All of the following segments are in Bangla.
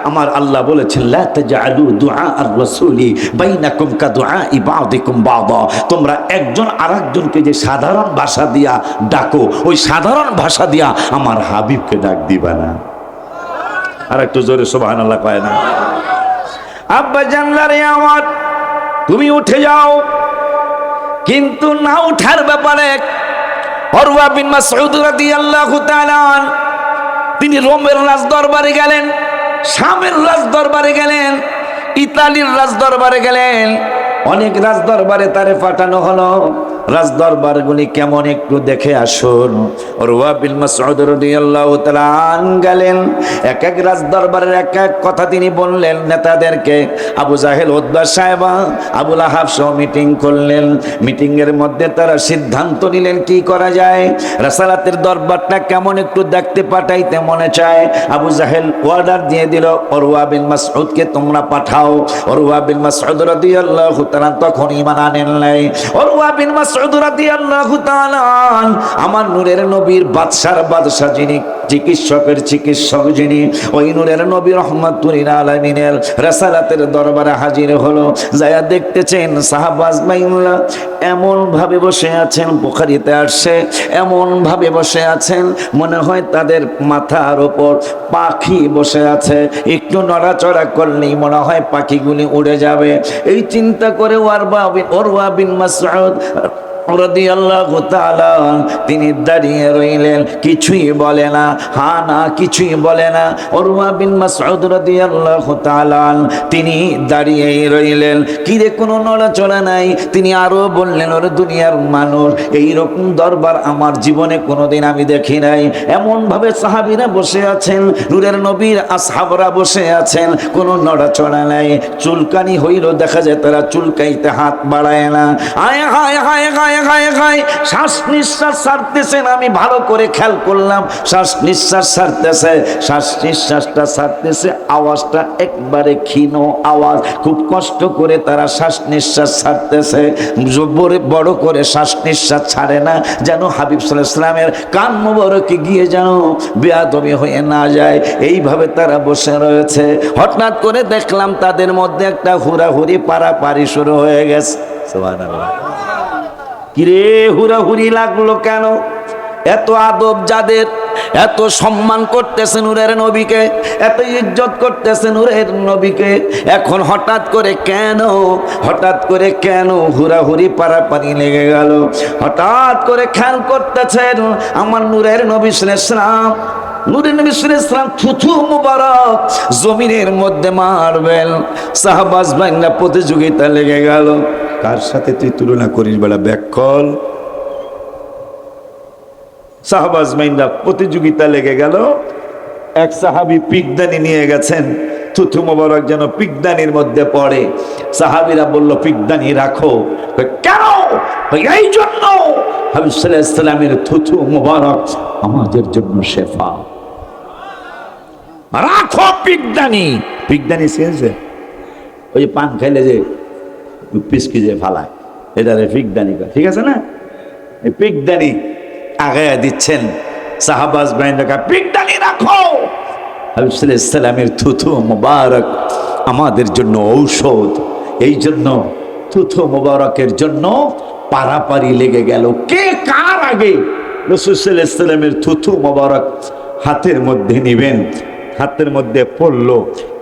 আমার আল্লাহ বলেছেন লা তাজআলু দুআ আর-রাসূলি বাইনাকুম কাদুআই বাযিকুম বাযা, তোমরা একজন আরেকজনকে যে সাধারণ ভাষা দিয়া ডাকো, ওই সাধারণ ভাষা দিয়া আমার হাবিবকে ডাক দিবা না। আর একটু জোরে সুবহানাল্লাহ কয় না? আব্বা জানলারে আমার, তুমি উঠে যাও, কিন্তু না উঠার ব্যাপারে উরওয়া বিন মাসউদ রাদিয়াল্লাহু তাআলা তিনি রোমের রাজ দরবারে গেলেন, শামের রাজ দরবারে গেলেন, ইতালির রাজ দরবারে গেলেন, অনেক রাজ দরবারে তারে পাঠানো হলো। রাজ দরবারগুলি কেমন একটু দেখে আসুন। উরওয়া বিন মাসউদ রাদিয়াল্লাহু তাআলা গেলেন, এক এক রাজ দরবারের এক এক কথা তিনি বললেন নেতাদেরকে। আবু জাহেল, উতবা, সায়বা, আবু লাহাব সহ মিটিং করলেন। মিটিং এর মধ্যে তারা সিদ্ধান্ত নিলেন কি করা যায়। রাসালাতের দরবারটা কেমন একটু দেখতে পাঠাইতে মনে চায়। আবু জাহেল অর্ডার দিয়ে দিল উরওয়া বিন মাসউদকে তোমরা পাঠাও। উরওয়া বিন মাসউদ রাদিয়াল্লাহু তাআলা তখন ঈমান আনেন নাই। উরওয়া বিন মাসউদ রাদিয়াল্লাহু তাআলা আমার নূরের নবীর বাদশার বাদশা যিনি, চিকিৎসকের চিকিৎসক যিনি, ওই নূরের নবী রহমাতুল আলামিনের রাসালাতের দরবারে হাজির হলো। যায়া দেখতেছেন সাহাবা আজমাইনরা এমন ভাবে বসে আছেন, বুখারীতে আসছে এমন ভাবে বসে আছেন মনে হয় তাদের মাথার উপর পাখি বসে আছে, একটু নড়াচড়া করলেই মনে হয় পাখিগুলি উড়ে যাবে। এই চিন্তা করে উরওয়া বিন মাসউদ রাদিয়াল্লাহু তাআলা তিনি দাঁড়িয়ে রইলেন, কিছুই বলে না, হা না কিছুই বলে না। উরওয়া বিন মাসউদ রাদিয়াল্লাহু তাআলা তিনি দাঁড়িয়েই রইলেন, কি রে কোনো নড়াচড়া নাই। তিনি আরো বললেন, ওরে দুনিয়ার মানুষ, এই রকম দরবার আমার জীবনে কোনোদিন আমি দেখি নাই। এমন ভাবে সাহাবীরা বসে আছেন, নূরের নবীর আসহাবরা বসে আছেন, কোনো নড়াচড়া নাই। চুলকানি হইল, দেখা যায় তারা চুলকাইতে হাত বাড়ায় না। আয় হায় হায় হায় হায় হায়, শ্বাস নিঃশ্বাস ছাড়তেছেন। আমি ভালো করে খেয়াল করলাম, শ্বাস নিঃশ্বাস ছাড়তেছে, শ্বাস নিঃশ্বাসটা ছাড়তেছে, আওয়াজটা একবারে ক্ষীণ আওয়াজ, খুব কষ্ট করে তারা শ্বাস নিঃশ্বাস ছাড়তেছে। বড় করে শ্বাস নিঃশ্বাস ছাড়ে না, যেন হাবিব সাল্লাল্লাহু আলাইহি ওয়াসাল্লামের কান মোবারকে গিয়ে যেন বেয়াদবি হয়ে না যায়। এইভাবে তারা বসে রয়েছে। হঠাৎ করে দেখলাম তাদের মধ্যে একটা হুড়াহুড়ি পারাপারি শুরু হয়ে গেছে। সুবহানাল্লাহ। কিরে হুড়াহুড়ি লাগলো কেন? এত আদব যাদের, এত সম্মান করতেছে নূরের নবীকে, এত ইজ্জত করতেছে নূরের নবীকে, এখন হঠাৎ করে কেন হুড়াহুড়ি পারাপারি লেগে গেল? হঠাৎ করে খেয়াল করতেছেন আমার নূরের নবী সাল্লাল্লাহু নূরের নবী সাল্লাল্লাহু আলাইহি ওয়াসাল্লাম থুথু মুবারক জমিনের মধ্যে মারবেন। সাহাবা আজমাইনরা প্রতিযোগিতা লেগে গেল, কার সাথে তুই তুলনা করিস বেলা ব্যাকল। সাহাবা আজমাইনরা প্রতিযোগিতা লেগে গেল। এক সাহাবী পিকদানি নিয়ে গেছেন, থুথু মোবারক যেন পিকদানির মধ্যে পড়ে। সাহাবীরা বলল পিকদানি রাখো। কেন? এই জন্য হাবিব সাল্লাল্লাহু আলাইহি ওয়াসাল্লামের থুথু মোবারক আমাদের জন্য শেফা। রাখো পিকদানি। পিকদানি চেয়েছে ওই যে পান খাইলে যে পিসকি যে ফালায়, এটা পিকদানি। ঠিক আছে না? এই পিকদানি আগায়া দিচ্ছেন সাহাবা আজমাইনরা, পিকদানি রাখো। হাবিব সাল্লাল্লাহু আলাইহি ওয়াসাল্লামের থুথু মোবারক আমাদের জন্য ঔষধ। এই জন্য থুথু মোবারকের জন্য পারাপারি লেগে গেল, কে কার আগে রাসূল সাল্লাল্লাহু আলাইহি ওয়াসাল্লামের থুথু মোবারক হাতের মধ্যে নিবেন। হাতের মধ্যে পড়লো,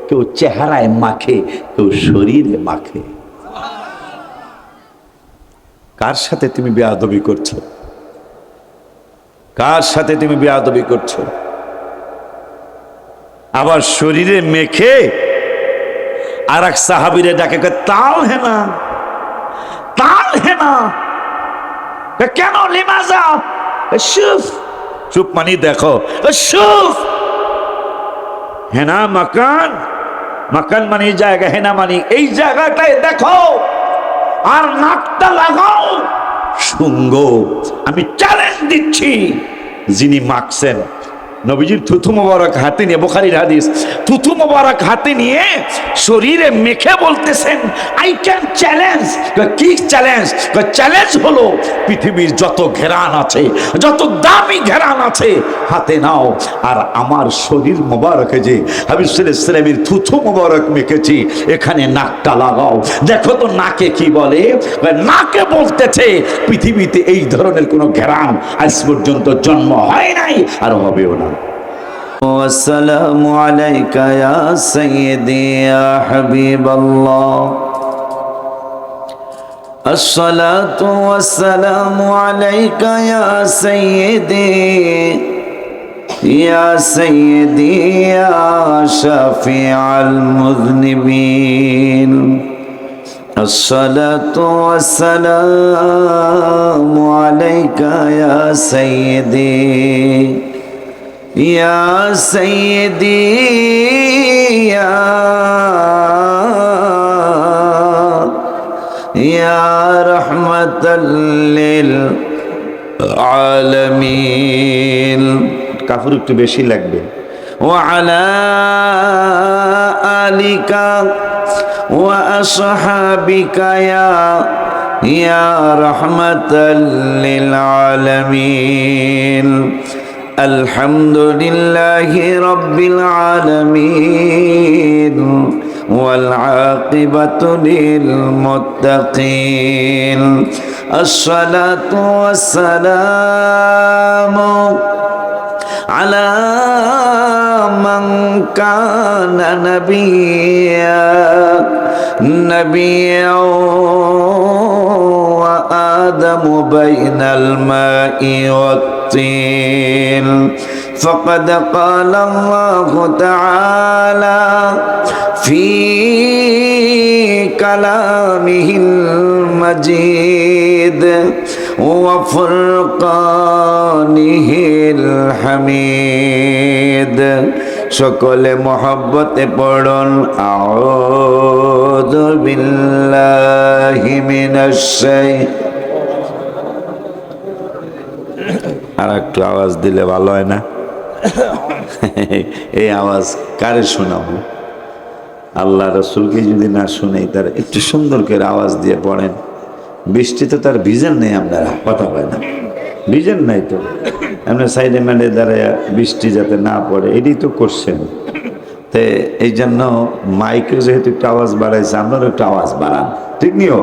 কেউ চেহারায় মাখে, কেউ শরীরে মাখে। কার সাথে তুমি বেয়াদবি করছো? কার সাথে তুমি বেয়াদবি করছো? আবার শরীরে মেখে আর এক সাহাবীরে ডাকে, তাল হেনা, তাল হেনা। কেন? লিমাজা? শুফ। চুপ মানে দেখো, শুফ। হেনা মাকান, মাকান মানে জায়গা, হেনা মানে এই জায়গাটায় দেখো, আর নাকটা লাগাও শুঙ্গ। আমি চ্যালেঞ্জ দিচ্ছি, যিনি মাখছেন নবীজির থুথু মোবারক হাতে নিয়ে, বুখারীর হাদিস, থুথু মোবারক হাতে নিয়ে শরীরে মেখে বলতেছেন, আই ক্যান চ্যালেঞ্জ। কি চ্যালেঞ্জ? চ্যালেঞ্জ হলো পৃথিবীর যত ঘেরান আছে, যত দামি ঘেরান আছে হাতে নাও, আর আমার শরীর মোবারকে যে হাবিব সাল্লাল্লাহু আলাইহি ওয়াসাল্লামের থুথু মোবারক মেখেছি এখানে নাকটা লাগাও। দেখো তো নাকে কি বলে। নাকে বলতেছে পৃথিবীতে এই ধরনের কোনো ঘেরান আজ পর্যন্ত জন্ম হয় নাই, আর হবেও না। والسلام عليك يا سيدي يا حبيب الله الصلاة والسلام عليك يا سيدي يا سيدي يا شفيع المذنبين الصلاة والسلام عليك يا سيدي يا سيدي يا رحمة للعالمين কাফর একটু বেশি লাগবে। وعلى آلك وأصحابك يا رحمة للعالمين الحمد لله رب العالمين والعاقبة للمتقين الصلاة والسلام على من كان نبيا وآدم بين الماء والطين فقد قال الله تعالى في كلامه المجيد وفرقانه الحميد সকলে মহব্বতে পড়ুন আউযু বিল্লাহি মিনাশ শাইতানির আর একটু আওয়াজ দিলে ভালো হয় না? এই আওয়াজ কারে শোনাবো? আল্লাহ রসুলকে যদি না শুনেই তার একটু সুন্দর করে আওয়াজ দিয়ে পড়েন। বৃষ্টি তো তার ভিজেন নেই, আপনারা কথা হয় না, ভিজেন নাই তো আপনার সাইডে ম্যাডে দাঁড়ায় বৃষ্টি যাতে না পড়ে এটাই তো করছেন। তো এই জন্য মাইকেও যেহেতু একটু আওয়াজ বাড়াইছে, আপনারও একটু আওয়াজ বাড়ান, ঠিক নিও।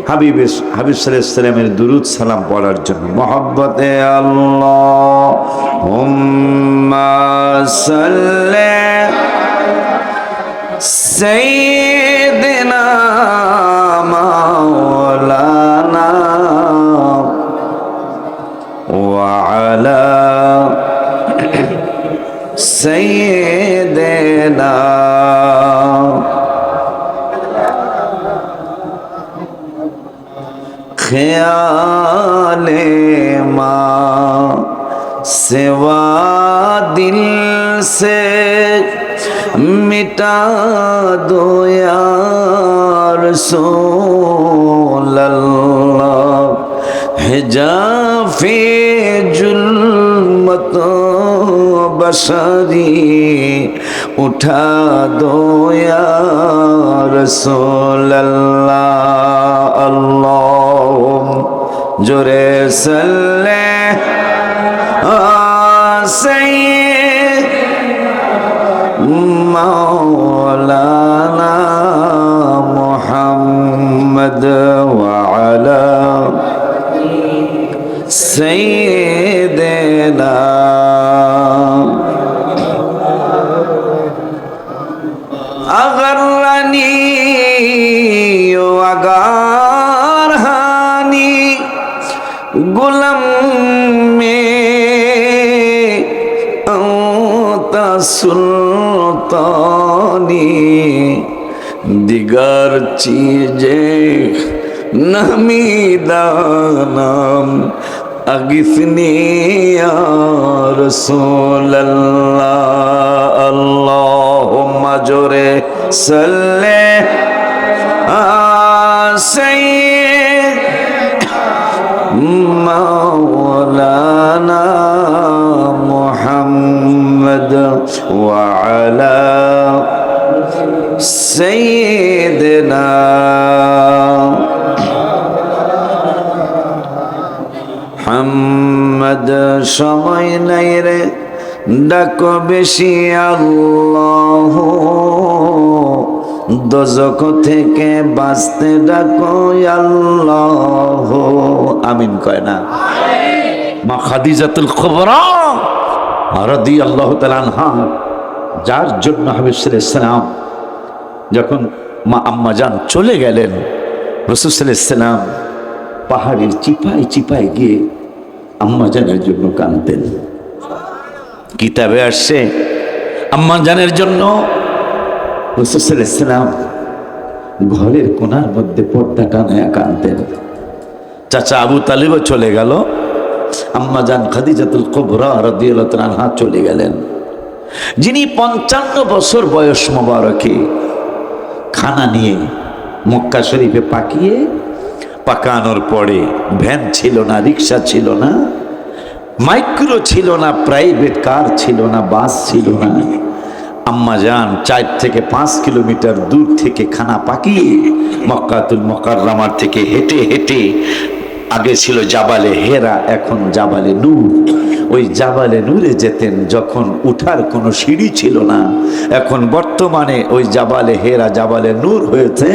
হাবিব সাল্লাল্লাহু আলাইহি ওয়াসাল্লামের দুরুদ সালাম পড়ার জন্য মহব্বতে আল্লাহুম্মা সাল্লি সাইয়্যিদিনা মাওলানা ওয়া আলা সাইয়্যিদিনা ख्याले माँ सिवा दिल से मिटा दो या रसूल अल्लाह हिजाफे जुल्मत बशरी उठा दो या रसूल अल्लाह अल्लाह जोरे सल्ले सैय्यिद मौलाना मुहम्मद व अला सैय्यिदिना अगरनी अगारहानी गुलम में अंता सुल्तानी दिगर चीजें नमीदानाम अगिफनी या रसूल अल्लाह अल्लाहुम्मा जोरे सल्ले सैय्यिद मौलाना मुहम्मद محمد وعلى سيدنا محمد সময় নাই রে ডাকো বেশি আল্লাহ, দোজখ থেকে বাঁচতে ডাকো আল্লাহ। আমিন কয় না? মা খাদিজাতুল কুবরা রাদিয়াল্লাহু তাআলা আনহা, যার জন্য হাবিব সাল্লাল্লাহু আলাইহি ওয়াসাল্লাম যখন মা আম্মা জান চলে গেলেন, রাসূল সাল্লাল্লাহু আলাইহি ওয়াসাল্লাম পাহাড়ের চিপায় চিপায় গিয়ে আম্মা জানের জন্য কাঁদতেন। কিতাবে আসছে আম্মা জানের জন্য রাসূল সাল্লাল্লাহু আলাইহি ওয়াসাল্লাম ঘরের কোণার মধ্যে পর্দা টানায়া কাঁদতেন। চাচা আবু তালিবও চলে গেল, আম্মা জান খাদিজাতুল কুবরা রাদিয়াল্লাহু তাআলা আনহা চলে গেলেন, যিনি 55 বছর বয়স মোবারকে খানা নিয়ে মক্কা শরীফে পাকানোর পরে ভ্যান ছিল না, রিক্সা ছিল না, মাইক্রো ছিল না, প্রাইভেট কার ছিল না, বাস ছিল না। আম্মা জান 4 থেকে 5 কিলোমিটার দূর থেকে খানা পাকিয়ে মক্কাতুল মুকাররমার থেকে হেঁটে হেঁটে, আগে ছিল জাবালে হেরা, এখন জাবালে নূর, ওই জাবালে নূরে যেতেন যখন উঠার কোনো সিঁড়ি ছিল না। এখন বর্তমানে ওই জাবালে হেরা জাবালে নূর হয়েছে।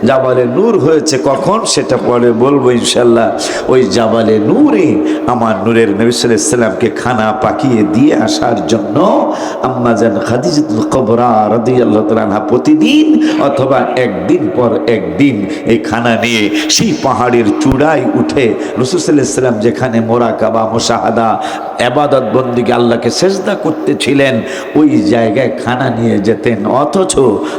জাবালে নূর হয়েছে কখন সেটা পরে বলবো ইনশাল্লাহ। ওই জাবালে নূরে আমার নূরের নবী সাল্লাল্লাহু আলাইহি ওয়াসাল্লামকে খানা পাকিয়ে দিয়ে আসার জন্য আম্মা জান খাদিজাতুল কুবরা রাদিয়াল্লাহু তাআলা আনহা প্রতিদিন অথবা একদিন পর একদিন এই খানা নিয়ে সেই পাহাড়ের চূড়ায় উঠে রাসূল সাল্লাল্লাহু আলাইহি ওয়াসাল্লাম যেখানে মোরাকাবা মুশাহাদা ইবাদত বন্দেগী আল্লাহকে সেজদা করতেছিলেন, ওই জায়গায় খানা নিয়ে যেতেন। অথচ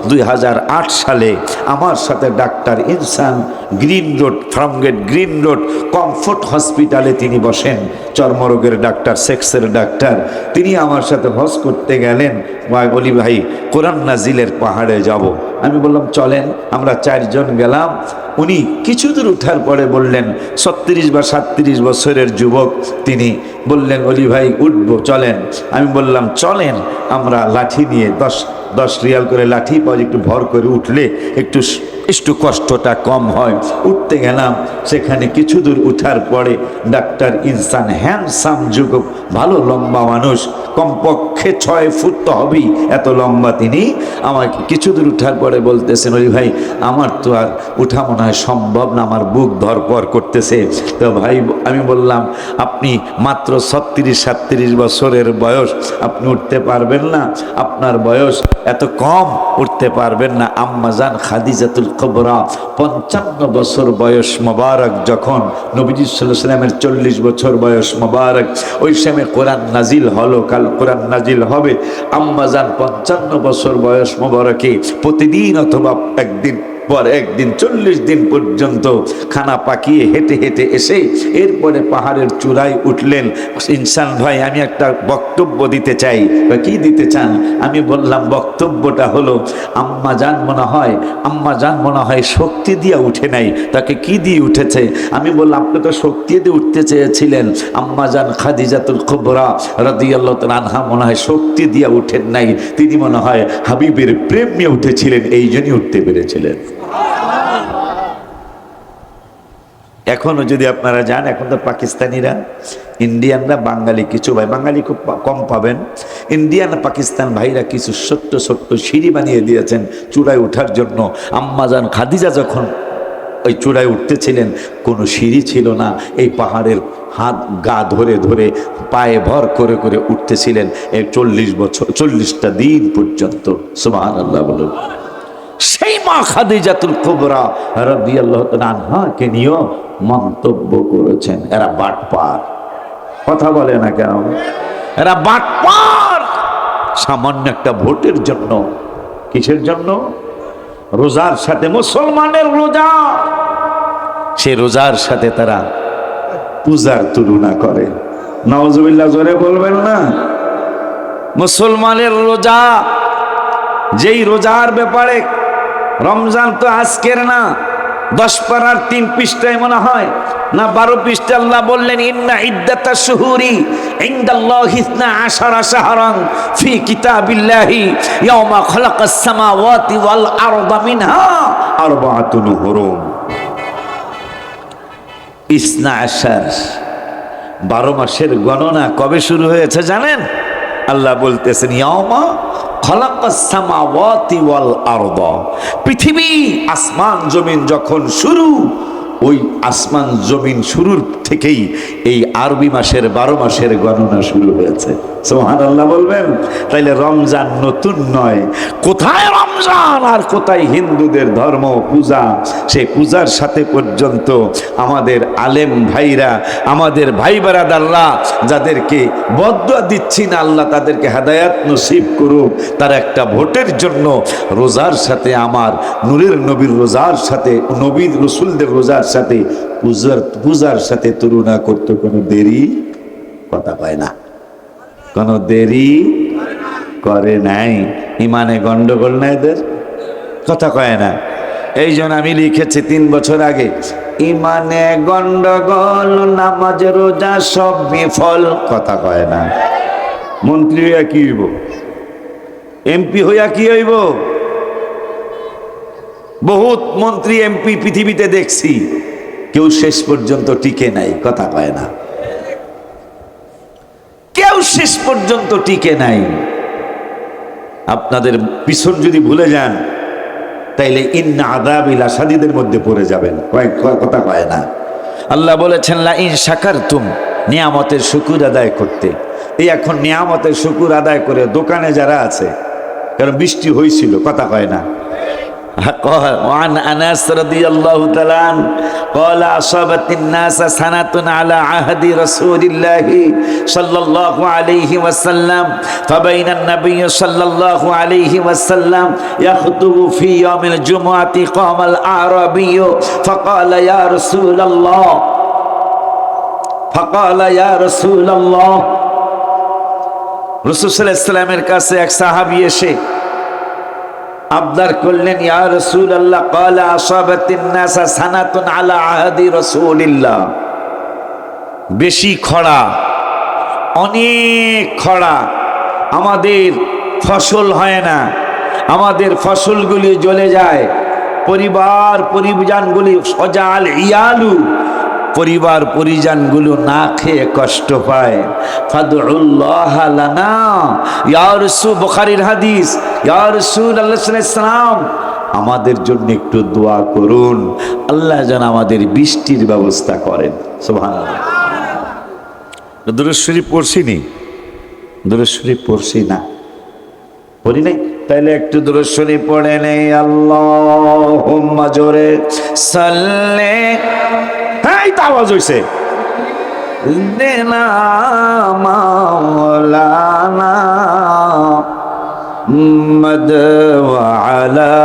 2008 সালে আমার সাথে ডাক্তার ইনসান green road, Farmgate green road comfort হসপিটালে তিনি বসেন, চর্মরোগের ডাক্তার, সেক্সের ডাক্তার। তিনি আমার সাথে হজ করতে গেলেন, বলি ভাই কোরআন নাজিলের পাহাড়ে যাব। আমি বললাম চলেন। আমরা 4 জন গেলাম। উনি কিছু দূর উঠার পরে বললেন, 36 বা 37 বছরের যুবক, তিনি বললেন অলি ভাই উঠবো, চলেন। আমি বললাম চলেন। আমরা লাঠি নিয়ে 10 রিয়াল করে লাঠি পাওয়া, একটু ভর করে উঠলে একটু কষ্টটা কম হয়। উঠতে গেলাম, সেখানে কিছু দূর উঠার পরে ডাক্তার ইনসান, হ্যান্ডসাম যুবক, ভালো লম্বা মানুষ, কমপক্ষে 6 ফুট তো হবেই, এত লম্বা তিনি। আমাকে কিছু দূর উঠার পরে বলতেছেন অলি ভাই আমার তো আর উঠা মনে হয় সম্ভব না, আমার বুক ধরপড় করতেছে। তো ভাই আমি বললাম আপনি মাত্র 36-37 বছরের বয়স, আপনি উঠতে পারবেন না, আপনার বয়স এত কম, উঠতে পারবেন না। আম্মা জান খাদিজাতুল কুবরা 55 বছর বয়স মোবারক, যখন নবীজি সাল্লাল্লাহু আলাইহি ওয়াসাল্লামের 40 বছর বয়স মোবারক, ওই সময় কোরআন নাজিল হলো, কাল কোরআন নাজিল হবে। আম্মা জান 55 বছর বয়স মোবারকে প্রতিদিন অথবা একদিন পর একদিন 40 দিন পর্যন্ত খানা পাকিয়ে হেঁটে হেঁটে এসে এরপরে পাহাড়ের চূড়ায় উঠলেন। ইনসান ভাই আমি একটা বক্তব্য দিতে চাই। কি দিতে চান? আমি বললাম বক্তব্যটা হলো আম্মা জান মনে হয় শক্তি দিয়ে উঠে নাই, তাকে কি দিয়ে উঠেছে? আমি বললাম আপনি তো শক্তি দিয়ে উঠতে চেয়েছিলেন। আম্মা জান খাদিজাতুল কুবরা রাদিয়াল্লাহু তাআলা আনহা মনে হয় শক্তি দিয়ে উঠেন নাই, তিনি মনে হয় হাবিবের প্রেম নিয়ে উঠেছিলেন, এই জন্যই উঠতে পেরেছিলেন। এখনো যদি আপনারা যান, এখন তো পাকিস্তানিরা, ইন্ডিয়ানরা, বাঙালি কিছু ভাই, বাঙালি খুব কম পাবেন, ইন্ডিয়ান পাকিস্তান ভাইরা কিছু ছোট্ট ছোট্ট সিঁড়ি বানিয়ে দিয়েছেন চূড়ায় ওঠার জন্য। আম্মা জান খাদিজা যখন ওই চূড়ায় উঠতেছিলেন কোনো সিঁড়ি ছিল না, এই পাহাড়ের হাত গা ধরে ধরে পায়ে ভর করে করে উঠতেছিলেন এই 40 বছর, 40টা দিন পর্যন্ত। সুবহানাল্লাহ বলুন। সেই মা খাদিজাতুল কুবরা রাদিয়াল্লাহু তাআলা আনহাকে নিয়ে মন্তব্য করেছেন এরা বাটপার। কথা বলে না কেন? এরা বাটপার। সামান্য একটা ভোটের জন্য, কিসের জন্য? রোজার সাথে, মুসলমানের রোজা, সে রোজার সাথে তারা পূজার তুলনা করে। নাউজুবিল্লাহ জোরে বলবেন না? মুসলমানের রোজা, যেই রোজার ব্যাপারে রমজান তো আজকের না, 10 পারার 3 পৃষ্ঠায় মনে হয় না 12 পৃষ্ঠা আল্লাহ বললেন ইন্না ইদ্দাতাশ শুহুরি ইনদাল্লাহি 12 শাহরান ফি কিতাবিল্লাহি ইয়াওমা খালাকাস সামাওয়াতি ওয়াল আরদা মিনহা আরবাআতুন হুরুম। 12 মাসের গণনা কবে শুরু হয়েছে জানেন? আল্লাহ বলতেছেন ইয়াওমা খালাকাস সামাওয়াতি ওয়াল আরদা, পৃথিবী আসমান জমিন যখন শুরু, ওই আসমান জমিন শুরুর থেকেই এই আরবি মাসের 12 মাসের গণনা শুরু হয়েছে। সুবহানাল্লাহ বলবেন। তাইলে রমজান নতুন নয়। কোথায় রমজান আর কোথায় হিন্দুদের ধর্ম পূজা? সেই পূজার সাথে পর্যন্ত আমাদের আলেম ভাইরা, আমাদের ভাই বারাদাররা যাদেরকে বদদুয়া দিচ্ছি না, আল্লাহ তাদেরকে হেদায়াত নসিব করুক, তারা একটা ভোটের জন্য রোজার সাথে, আমার নূরের নবীর রোজার সাথে, নবীর রসুলদের রোজার সাথে পূজার সাথে তুলনা করতে কোনো দেরি কথা পায় না, কোনো দেরি করে নাই। ইমানে গন্ডগোল না, এদের কথা কয় না। এই জন্য আমি লিখেছি 3 বছর আগে, ইমানে গন্ডগোল নামাজ রোজা সব বিফল, কথা কয় না। মন্ত্রী হইয়া কি হইব? এমপি হইয়া কি হইব? বহুত মন্ত্রী এমপি পৃথিবীতে দেখছি, কেউ শেষ পর্যন্ত টিকে নাই, কথা কয় না। কেউ শেষ পর্যন্ত টিকে নাই। আপনাদের পিছন যদি ভুলে যান তাইলে ইন্না আযাবি লাশাদীদের মধ্যে পড়ে যাবেন, কথা কয় না। আল্লাহ বলেছেন লা ইন শাকারতুম, নিয়ামতের শুকর আদায় করতে। এই এখন নিয়ামতের শুকর আদায় করে দোকানে যারা আছে, কারণ বৃষ্টি হয়েছিল, কথা কয় না। وعن أنس رضي الله تعالى عنه قال أصابت الناس سنة على عهد رسول الله صلى الله عليه وسلم فبين النبي صلى الله عليه وسلم يخطب في يوم الجمعة قام الأعرابي فقال يا رسول الله রাসূল সাল্লাল্লাহু আলাইহি ওয়াসাল্লামের কাছে এক সাহাবী এসে আবদার করলেন, ইয়া রাসূলুল্লাহ ক্বালা আসাবাতিন নাস সানাতুন আলা আহদি রাসূলিল্লাহ। বেশি খরা, অনেক খরা, আমাদের ফসল হয় না, আমাদের ফসলগুলি জ্বলে যায়, পরিবারগুলি সজাল ইয়ালু, পরিবার পরিজনগুলো না খেয়ে কষ্ট পায়। ফাদউল্লাহ লানা ইয়া রাসূল, বুখারীর হাদিস, ইয়া রাসূলুল্লাহ সাল্লাল্লাহু আলাইহি ওয়াসাল্লাম আমাদের জন্য একটু দোয়া করুন, আল্লাহ যেন আমাদের বৃষ্টির ব্যবস্থা করেন। সুবহানাল্লাহ। দুরূদ শরীফ পড়ছিনি? দুরূদ শরীফ পড়ছি না, পড়ি নাই? তাইলে একটু দুরূদ শরীফ পড়ে নেই। আল্লাহুম্মা জোরে সাল্লি, এই তো আওয়াজ হইছে, দেনা মাওলানা মুহাম্মদ ওয়া আলা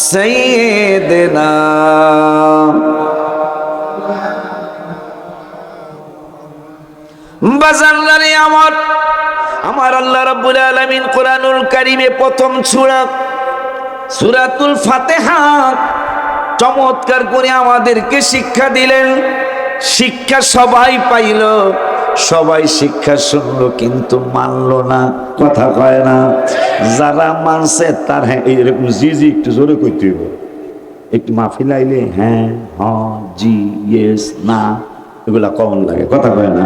সাইয়্যিদিনা। বাজারদারি আমার আল্লাহ রাব্বুল আলামিন কোরআনুল কারীমে প্রথম সূরা সূরাতুল ফাতিহা চমৎকার করে আমাদেরকে শিক্ষা দিলেন। শিক্ষা সবাই পাইল, সবাই শিক্ষা শুনলো, কিন্তু মানলো না, কথা কয় না। যারা মানছে তার হ্যাঁ এইরকম জি একটু জোরে কইতে হইব, একটু মাহফিল আইলে হ্যাঁ হ জি ইয়েস না এগুলা কমন লাগে, কথা কয় না।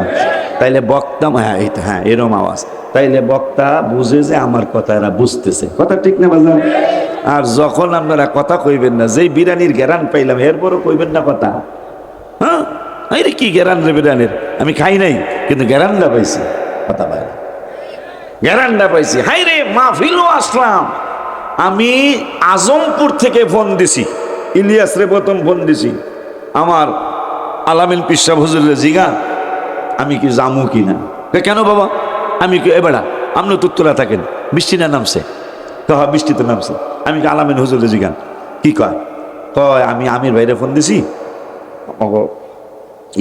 তাইলে বক্তা হ্যাঁ এইটা হ্যাঁ এরম আওয়াজ, তাইলে বক্তা বুঝে যে আমার কথা এরা বুঝতেছে, কথা ঠিক না বাজার? আর যখন আপনারা কথা কইবেন না, যেই বিরিয়ানির গ্যারান পাইলাম এরপরও কইবেন না কথা। হ্যাঁ আরে কি গ্যারান রে বিরিয়ানির, আমি খাই নাই কিন্তু গ্যারান্ডা পাইছি, কথা পাই না, গ্যারান্ডা পাইছি। হাই রে মাহফিলও আসলাম, আমি আজমপুর থেকে ফোন দিছি, ইলিয়াস রে প্রথম ফোন দিছি, আমার আলামিন পিসা হুজুরের জিগা আমি কি জামু কিনা। কেন বাবা? আমি কি এবারা আপনি উত্তরা থাকেন, বৃষ্টি না নামছে? কয় বৃষ্টি তো নামছে। আমি কি আলামিন হুজুরের জিগান, কি কয়? কয় আমি আমির ভাইরে ফোন দিছি,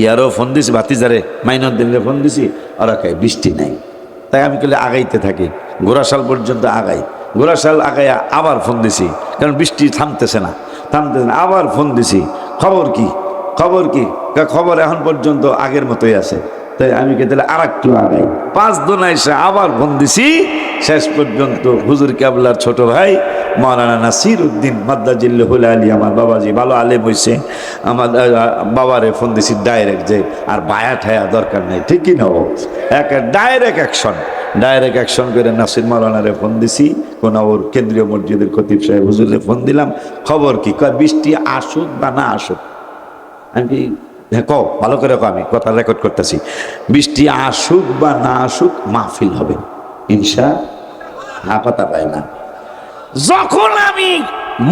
ইয়ারও ফোন দিছি, ভাতিজারে মাইনুদ্দিনরে ফোন দিছি, ওরা কয় বৃষ্টি নাই। তাই আমি কইলে আগাইতে থাকি, ঘোড়াশাল পর্যন্ত আগাই, ঘোড়াশাল আগাইয়া আবার ফোন দিছি, কারণ বৃষ্টি থামতেছে না, আবার ফোন দিছি, খবর কি? খবর কি? খবর এখন পর্যন্ত আগের মতোই আছে। তাই আমি কে তাহলে আর একটু আগাই। 5 দিন এসে আবার ফোন দিছি, শেষ পর্যন্ত হুজুর কেবলার ছোট ভাই মৌলানা নাসির উদ্দিন মাদ্দাজিল্লাহুল আলী, আমার বাবাজি ভালো আলেম হয়েছে, আমার বাবারে ফোন দিছি ডাইরেক্ট, যে আর বায়া ঠায়া দরকার নেই, ঠিকই না? এক ডাইরেক্ট অ্যাকশন করে নাসির মৌলানারে ফোন দিছি, কোন ওর কেন্দ্রীয় মসজিদের খতিব সাহেব হুজুরে ফোন দিলাম, খবর কি? কয় বৃষ্টি আসুক বা না আসুক। আমি কি হ্যাঁ কও, ভালো করে কও, আমি কথা রেকর্ড করতেছি। বৃষ্টি আসুক বা না আসুক মাহফিল হবে ইনশা। হ্যাঁ কথা পায় না। যখন আমি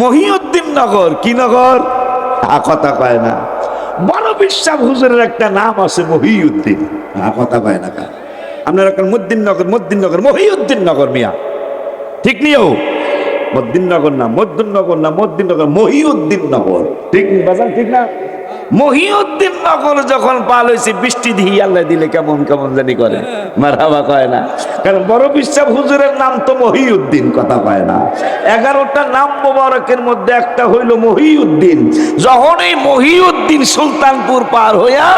মহিউদ্দিন নগর, কি নগর? হ্যাঁ কথা পায় না। বড় বিশ্বাস হুজুরের একটা নাম আছে মহিউদ্দিন, হ্যাঁ কথা পায় না। আপনার একটা মদ্দিন নগর মহিউদ্দিন নগর মিয়া, ঠিক নিও? মদ্দিন নগর না, মদ্দিন নগর মহিউদ্দিন নগর, ঠিক বাজান, ঠিক না? মহিউদ্দিন নগর যখন পাল হয়েছে, বৃষ্টি দিয়ে আল্লাহ দিলে কেমন কেমন জানি করে, মারহাবা কয় না। কারণ বড় বিশ্বাস হুজুরের নাম তো মহিউদ্দিন, কথা পায় না। 11টা নাম মোবারকের মধ্যে একটা হইল মহিউদ্দিন। যখন এই মহিউদ্দিন সুলতানপুর পার হইয়া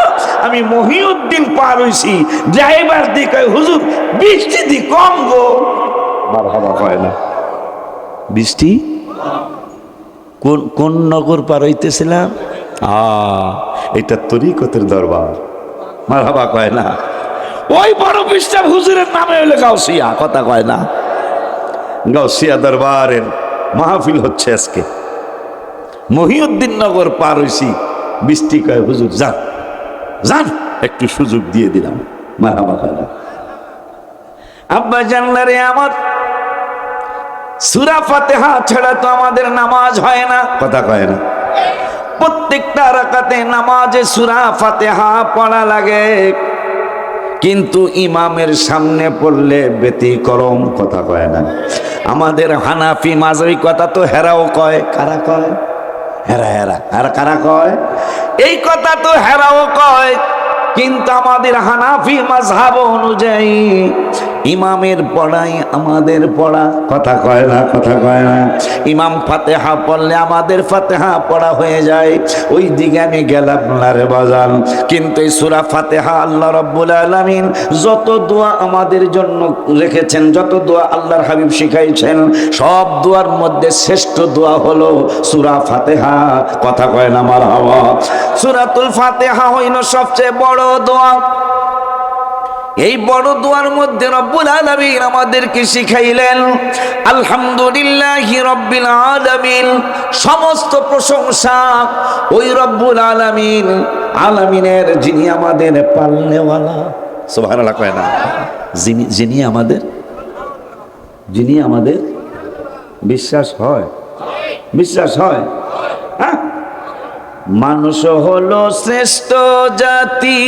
আমি মহিউদ্দিন পার হইছি, ড্রাইভার দিয়ে কয় হুজুর বৃষ্টি দি কম গো, মারহাবা কয় না। বৃষ্টি কোন কোন নগর পার হইতেছিলাম? এটা তরিকতের দরবার, মারহাবা কয় না। ওই বড় বিশ্বাস হুজুরের নামে হইলে গাউসিয়া, কথা কয় না। গাউসিয়া দরবারের মাহফিল হচ্ছে আজকে। মহিউদ্দিন নগর পার হইছি, বৃষ্টি কয় হুজুর যান যান, একটু সুযোগ দিয়ে দিলাম, মারহাবা কয় না। আব্বা জানলারে আমার, সূরা ফাতিহা ছাড়া তো আমাদের নামাজ হয় না, কথা কয় না। প্রত্যেকটা রাকাতে নামাজে সূরা ফাতিহা পড়া লাগে, কিন্তু ইমামের সামনে পড়লে ব্যতিক্রম, কথা কয় না। আমাদের হানাফি মাযহাবী কথা তো হেরাও কয়, কারা কয়? হেরা। আর কারা কয়? এই কথা তো হেরাও কয়, কিন্তু আমাদের হানাফি মাযহাব অনুযায়ী ইমামের পড়াই আমাদের পড়া, কথা কয় না, কথা কয় না। ইমাম ফাতিহা পড়লে আমাদের ফাতিহা পড়া হয়ে যায়, ওই দিকে আমি গেলাম না রে বাজান। কিন্তু এই সূরা ফাতিহা আল্লাহ রাব্বুল আলামিন যত দোয়া আমাদের জন্য রেখেছেন, যত দোয়া আল্লাহর হাবিব শিখাইছেন, সব দোয়ার মধ্যে শ্রেষ্ঠ দোয়া হলো সূরা ফাতিহা, কথা কয় না মারহাবা। সূরাতুল ফাতিহা হইল সবচেয়ে বড় দোয়া। এই বড় দোয়ার মধ্যে রব্বুল আলামিন আমাদেরকে শিখাইলেন আলহামদুলিল্লাহি রাব্বিল আলামিন, সমস্ত প্রশংসা ওই রব্বুল আলামিন, আলামিনের যিনি আমাদের পালনেওয়ালা, সুবহানাল্লাহ কয় না, যিনি আমাদের বিশ্বাস হয়, বিশ্বাস হয়। হ্যাঁ, মানুষ হলো শ্রেষ্ঠ জাতি,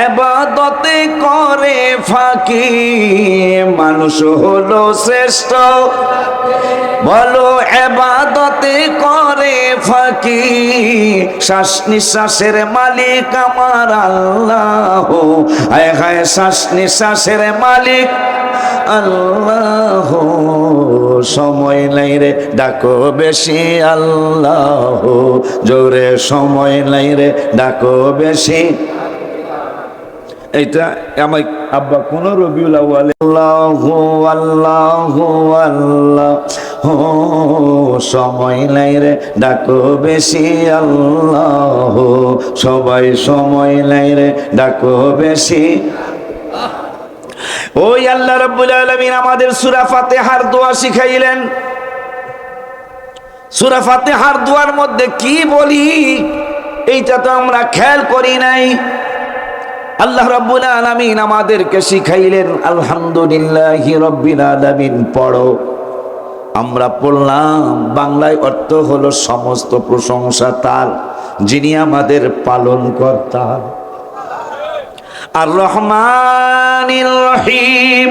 ইবাদতে করে ফাঁকি। মানুষ হলো শ্রেষ্ঠ, বলো ইবাদতে করে ফাঁকি। শ্বাস নিঃশ্বাসের মালিক আমার আল্লাহ, হায় হায় শ্বাস নিঃশ্বাসের মালিক আল্লাহ। সময় নাই রে ডাকো বেশি আল্লাহ, জোরে সময় নাই রে ডাকো বেশি। এইটা আমার আব্বা কোন রবিউল আউয়ালে আল্লাহু আল্লাহু আল্লাহ, সময় নাই রে ডাকো বেশি আল্লাহ, সবাই সময় নাই রে ডাকো বেশি। ওই আল্লাহ রাব্বুল আলামিন আমাদের সূরা ফাতিহার দোয়া শিখাইলেন। সূরা ফাতিহার দোয়ার মধ্যে কি বলি এইটা তো আমরা খেয়াল করি নাই। আল্লাহ রাব্বুল আলামিন আমাদেরকে শিখাইলেন আলহামদুলিল্লাহি রাব্বিল আলামিন পড়ো। আমরা পড়লাম, বাংলায় অর্থ হলো সমস্ত প্রশংসা তার, যিনি আমাদের পালন কর্তা। আর রহমানির রহিম,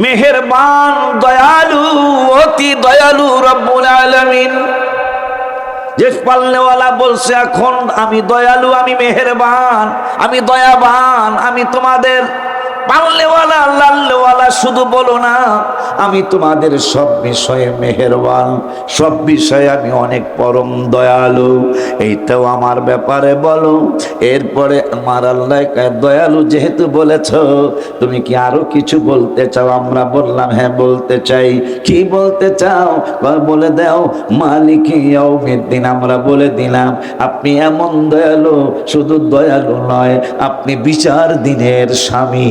মেহেরবান দয়ালু, অতি দয়ালু রব্বুল আলামিন। যে পালনেওয়ালা বলছে এখন আমি দয়ালু, আমি মেহেরবান, আমি দয়াবান, আমি তোমাদের পাল্লেওয়ালা লাল্লেওয়ালা শুধু বলো না আমি তোমাদের সব বিষয়ে মেহেরবান, সব বিষয়ে আমি অনেক পরম দয়ালু, এইটাও আমার ব্যাপারে বলো। এরপরে আমার আল্লাহ দয়ালু যেহেতু বলেছ, তুমি কি আরো কিছু বলতে চাও? আমরা বললাম হ্যাঁ বলতে চাই। কি বলতে চাও? বলে দাও। মালিক ইয়াউমিদ্দিন। আমরা বলে দিলাম আপনি এমন দয়ালু, শুধু দয়ালু নয়, আপনি বিচার দিনের স্বামী।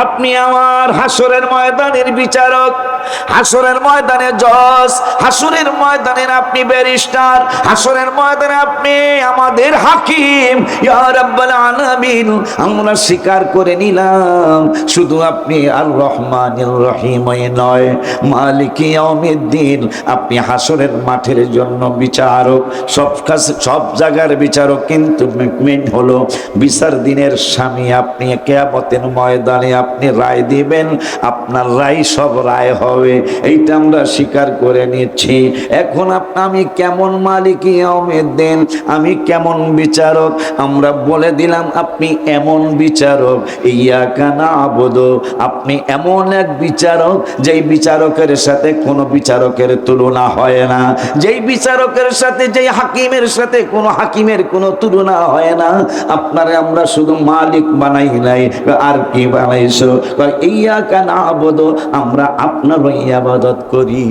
আপনি আমার হাসরের ময়দানের বিচারক, হাসরের ময়দানে জজ, হাসরের ময়দানের আপনি ব্যারিস্টার, হাসরের ময়দানে আপনি আমাদের হাকিম। ইয়া রাব্বাল আলামিন, আমরা স্বীকার করে নিলাম শুধু আপনি আর রহমানির রহিমই নয়, মালিক ইয়াউমিদ্দিন, আপনি হাসরের মাঠের জন্য বিচারক, সব জায়গার বিচারক, কিন্তু মেন হলো বিচার দিনের স্বামী। আপনি কিয়ামতের ময়দানে আপনি রায় দিবেন, আপনার রায় সব রায় হবে, এইটা আমরা স্বীকার করে নিচ্ছি। এখন আমি কেমন মালিক ইয়াউমিদ্দিন, আমি কেমন বিচারক, আমরা বলে দিলাম আপনি এমন বিচারক। ইয়াকা না'বুদু, আপনি এমন এক বিচারক যেই বিচারকের সাথে কোনো বিচারকের তুলনা হয় না, যেই বিচারকের সাথে, যেই হাকিমের সাথে কোনো হাকিমের কোনো তুলনা হয় না। আপনারে আমরা শুধু মালিক বানাই নাই, আর কি বানাইছো? ইয়াকা না'বুদু, আমরা আপনারও ইবাদত করি।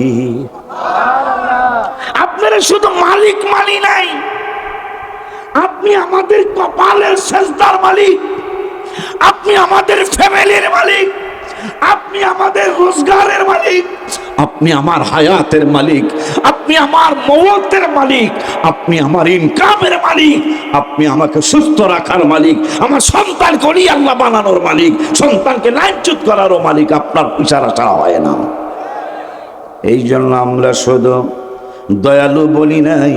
আপনারা শুধু মালিক মানি নাই, আপনি আমাদের কপালের সেজদার মালিক, আপনি আমাদের ফ্যামিলির মালিক, আপনি আমাদের রোজগারের মালিক, আপনি আমার হায়াতের মালিক, আপনি আমার মওতের মালিক, আপনি আমার ইনকামের মালিক, আপনি আমাকে সুস্থ রাখার মালিক, আমার সন্তান করি আল্লাহ বানানোর মালিক, সন্তানকে লাইনচ্যুত করারও মালিক। আপনার ইশারা ছাড়া হয় না। এই জন্য আমরা শুধু দয়ালু বলি নাই।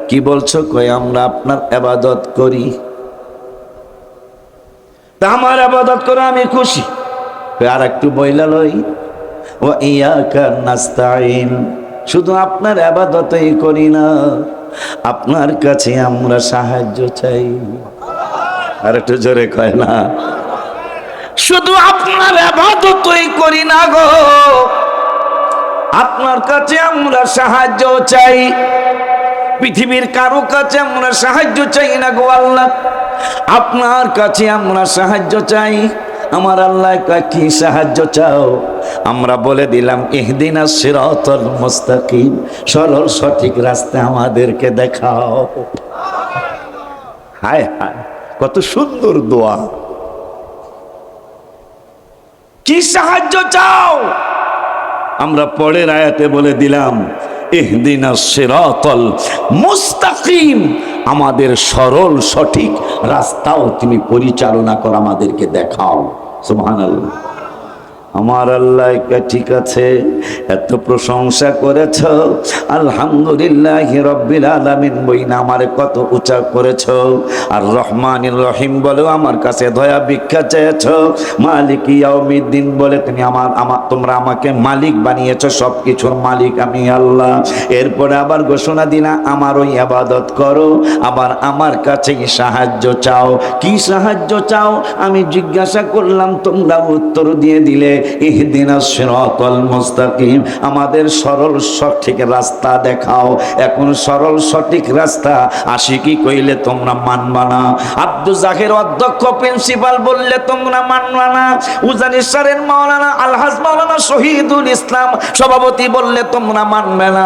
কি বলছো? কই আমরা আপনার ইবাদত করি। তা আমার ইবাদত করে আমি খুশি। আর একটু বইলা লই, ওয়া ইয়াকা নাস্তাইন, শুধু আপনার ইবাদতই করি না, আপনার কাছে আমরা সাহায্য চাই। আর একটু জোরে কয় না, শুধু আপনার ইবাদতই করি না গো, আপনার কাছে আমরা সাহায্য চাই। পৃথিবীর কারো কাছে আমরা সাহায্য চাই না গো আল্লাহ, আপনার কাছে আমরা সাহায্য চাই। আমার আল্লাহ কি সাহায্য চাও? আমরা বলে দিলাম ইহদিনাস সিরাতাল মুস্তাকিম, সরল সঠিক রাস্তা আমাদেরকে দেখাও। হায় হায়, কত সুন্দর দোয়া। কি সাহায্য চাও? আমরা পরের আয়াতে বলে দিলাম ইহদিনাস সিরাতাল মুস্তাকিম, আমাদের সরল সঠিক রাস্তাও তুমি পরিচালনা কর, আমাদেরকে দেখাও। সুবহানাল্লাহ। আমার আল্লাহ ঠিক আছে, এত প্রশংসা করেছ, আলহামদুলিল্লাহ রাব্বিল আলামিন বইনা আমারে কত উঁচা করেছ, আর রহমানির রহিম বলে আমার কাছে দয়া ভিক্ষা চেয়েছ, মালিক ইয়াউমিদ্দিন বলে তুমি তোমরা আমাকে মালিক বানিয়েছ, সব কিছুর মালিক আমি আল্লাহ। এরপরে আবার ঘোষণা দিলা আমারও ইবাদত করো, আবার আমার কাছে সাহায্য চাও। কি সাহায্য চাও? আমি জিজ্ঞাসা করলাম, তোমরা উত্তর দিয়ে দিলে ইহদিনাস সিরাতাল মুস্তাকিম, আমাদের সরল সঠিক রাস্তা দেখাও। এখন সরল সঠিক রাস্তা আশিকি কইলে তোমরা মানবা না, আব্দুল জাহির অধ্যক্ষ প্রিন্সিপাল বললে তোমরা মানবা না, উজানিসারের মাওলানা আলহাজ মাওলানা শহীদুল ইসলাম সভাপতি বললে তোমরা মানবে না,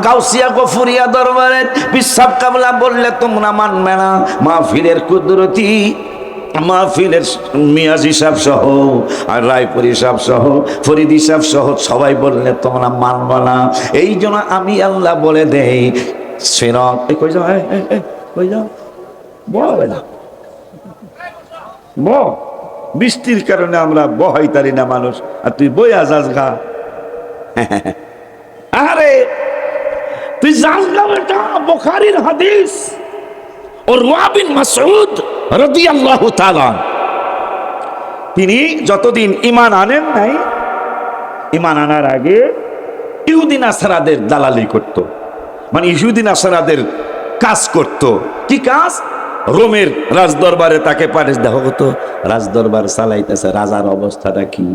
গাউসিয়া গফুরিয়া দরবারের পিসাব কাবলা বললে তোমরা মানবে না, মাহফিলের কুদরতি মাহফিলের মিয়াজি সাহেব সহ আর রায়পুরি সাহেব সহ ফরিদি সাহেব সহ সবাই বললে তোমরা মানব না। এই জন্য আমি আল্লাহ বলে দেই সিরাত, কই যাও, কই যাও, বৃষ্টির কারণে আমরা বহাই তারি না মানুষ, আর তুই বই আজাজ গা। আরে তুই জাস গা বেটা, বুখারীর হাদিস উরওয়া বিন মাসউদ রাদিয়াল্লাহু তাআলা, তিনি যতদিন ঈমান আনেন নাই, ঈমান আনার আগে ইহুদি নাসারাদের দালালি করত, মানে ইহুদি নাসারাদের কাজ করত। কি কাজ? রোমের রাজদরবারে তাকে পাঠিয়ে, দেখো তো রাজদরবার চালাইতেছে, রাজার অবস্থাটা কি?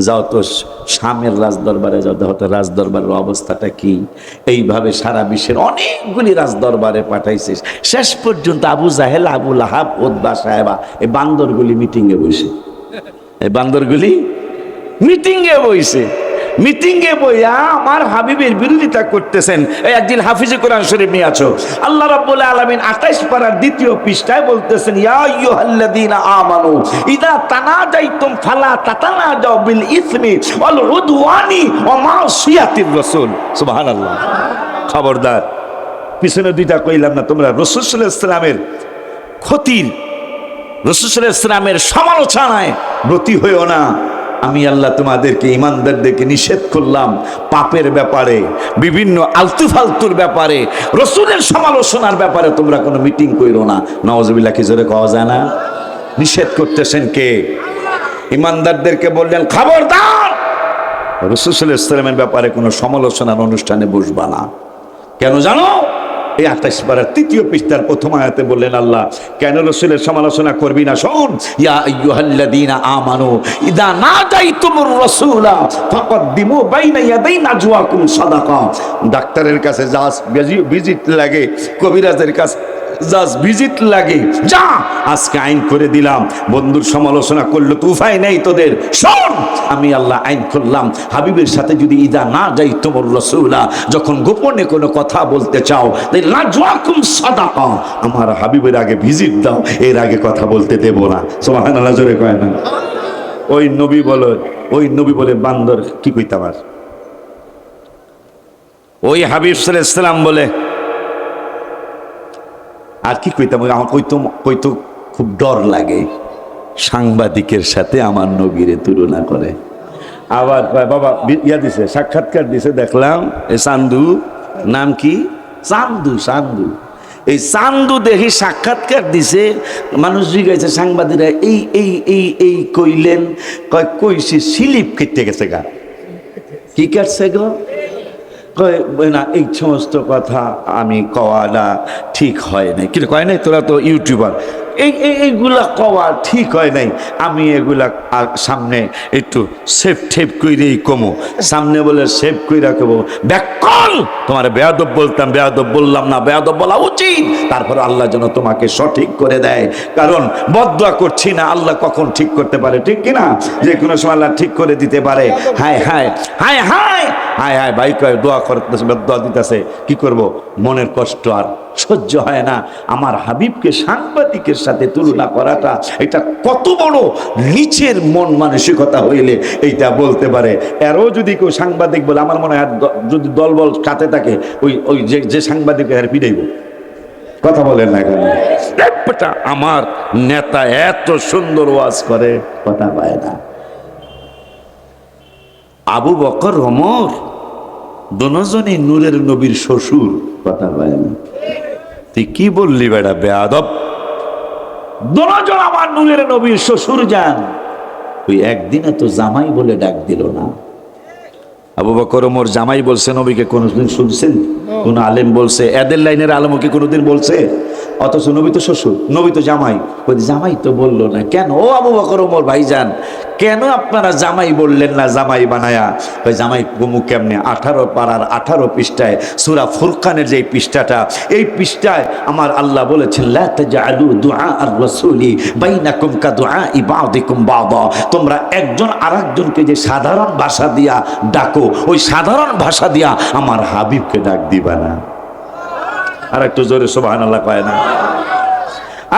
যাও তো শামের রাজদরবারে যাও, দেখো তো রাজদরবারের অবস্থাটা কি? এইভাবে সারা বিশ্বের অনেকগুলি রাজদরবারে পাঠাইছিস, শেষ পর্যন্ত আবু জাহেল, আবু লাহাব, উতবা সাহেবা, এই বান্দরগুলি মিটিংয়ে বসে, এই বান্দরগুলি মিটিংয়ে বইছে, মিটিংয়ে বইয়া আমার হাবিবের বিরোধিতা করতেছেন। এই একদিন হাফিজে কোরআন শরীফ নিয়ে আছো, আল্লাহ রাব্বুল আলামিন 28 পারার 2য় পৃষ্ঠায় বলতেছেন, ইয়া আইয়ুহাল্লাযীনা আমানু ইযা তানাজাইতুম ফালা তাতানাজাউ বিল ইসমি ওয়াল উদওয়ানি ওয়া মাসিয়াতির রাসূল। সুবহানাল্লাহ। খবরদার, পিছনে দুইটা কইলাম না, তোমরা রাসূল সাল্লাল্লাহু আলাইহি ওয়াসাল্লামের ক্ষতির, রাসূল সাল্লাল্লাহু আলাইহি ওয়াসাল্লামের সমালোচনায় ব্রতী হইও না। আমি আল্লাহ তোমাদেরকে, ইমানদারদেরকে নিষেধ করলাম পাপের ব্যাপারে, বিভিন্ন আলতু ফালতুর ব্যাপারে, রসুলের সমালোচনার ব্যাপারে তোমরা কোনো মিটিং কইরো না। নওয়াজুবিল্লাহ, কি জোরে কওয়া যায় না? নিষেধ করতেছেন কে? ইমানদারদেরকে বললেন খবরদার, রাসূল সাল্লাল্লাহু আলাইহি ওয়াসাল্লামের ব্যাপারে কোনো সমালোচনার অনুষ্ঠানে বসবা না। কেন জানো? এই 28 পারার 3য় পৃষ্ঠার প্রথম আয়াতে বললেন আল্লাহ, কেন রাসূলের সমালোচনা করবি না? শোন, ইয়া আইয়ুহাল্লাযীনা আমানু ইযা নাজাইতুমুর রাসূলা ফাকদ্দিমু বাইনা ইয়াদাই নাজওয়াকুম সাদাকা। ডাক্তারের কাছে যাস ভিজিট লাগে, কবিরাজের কাছে যাস ভিজিট লাগে, যা আজকে আইন করে দিলাম। বন্ধুর সমালোচনা করলে তো উপায় নেই তোদের। শোন, আমি আল্লাহ আইন করলাম, হাবিবের সাথে যদি ইদা না যাই তোমার রাসূলা, যখন গোপনে কোনো কথা বলতে চাও, তাই নাজওয়াকুম সাদাকা, আমার হাবিবের আগে ভিজিট দাও, এর আগে কথা বলতে দেব না। সুবহানাল্লাহ, জোরে কয় না? ওই নবী বলে বান্দর কি কইতাম আর, ওই হাবিব সাল্লাল্লাহু আলাইহি ওয়াসাল্লাম বলে আর কি কইতাম, আমার কইতো খুব ডর লাগে, সাংবাদিকের সাথে আমার নবীরে তুলনা করে। আবার বাবা ইয়া দিছে, সাক্ষাৎকার দিছে, দেখলাম এই চান্দু, নাম কি? চান্দু। এই চান্দু দেখি সাক্ষাৎকার দিছে, মানুষ জিজ্ঞাসা, সাংবাদিকরা এই এই এই এই কইলেন, কইছি স্লিপ কেটে গেছে গা। কি কাটছে গো? না, এই সমস্ত কথা আমি কওয়াটা ঠিক হয় নাই। কিন্তু কয় নাই, তোরা তো ইউটিউবার, এইগুলা কওয়া ঠিক হয় নাই। আমি এগুলা সামনে একটু সেফ ঠেপ কইরেই কমো, সামনে বলে সেফ কইরা কমো। ব্যাকল, তোমার বেয়াদব বলতাম, বেয়াদব বললাম না, বেয়াদব বলা উচিত। তারপর আল্লাহ যেন তোমাকে সঠিক করে দেয়, কারণ বদদুয়া করছি না, আল্লাহ কখন ঠিক করতে পারে, ঠিক কিনা? যে কোনো সময় আল্লাহ ঠিক করে দিতে পারে। হায় হায় হায় হায় হায় হায়, ভাই কয় দোয়া করতেছে, দোয়া দিতেছে, কি করব? মনের কষ্ট আর সহ্য হয় না। আমার হাবিবকে সাংবাদিকের সাথে তুলনা করাটা, এটা কত বড় নিচের মন মানসিকতা হইলে এইটা বলতে পারে। এরও যদি কেউ সাংবাদিক বলে, আমার মনে হয় যদি দলবল সাথে থাকে, ওই যে সাংবাদিক এর পিড়াইব। কথা বলেন না কেন? আমার নেতা এত সুন্দর ওয়াজ করে, কথা পায় না। আবু বকর, ওমর দুজনই নূরের নবীর শ্বশুর, কথা পায় না। তুই কি বললি বেটা বেয়াদব? দুজন আমার নূরের নবীর শ্বশুর যান, তুই একদিনে তো জামাই বলে ডাক দিল না। আবু বকর, ওমর জামাই বলছে নবীকে কোনদিন শুনছেন? কোন আলেম বলছে? এদের লাইনের আলেমকে কোনোদিন বলছে? অথচ নবী তো শ্বশুর, নবী তো জামাই। ওই জামাই তো বললো না কেন? ও আবু বকর, ওমর ভাইজান, কেন আপনারা জামাই বললেন না জামাই বানায়া? ওই জামাই গুমু কেমনে? 18 পারার 18 পৃষ্ঠায় সূরা ফুরকানের যে পৃষ্ঠাটা, এই পৃষ্ঠায় আমার আল্লাহ বলেছেন, লা তাজআলু দুআ আর-রাসূলি বাইনাকুম কা দুআই বা'দিকুম বা'দা। তোমরা একজন আরেকজনকে যে সাধারণ ভাষা দিয়া ডাকো, ওই সাধারণ ভাষা দিয়া আমার হাবিবকে ডাক দিবা না। আর একটু জোরে সুবহানাল্লাহ কয় না?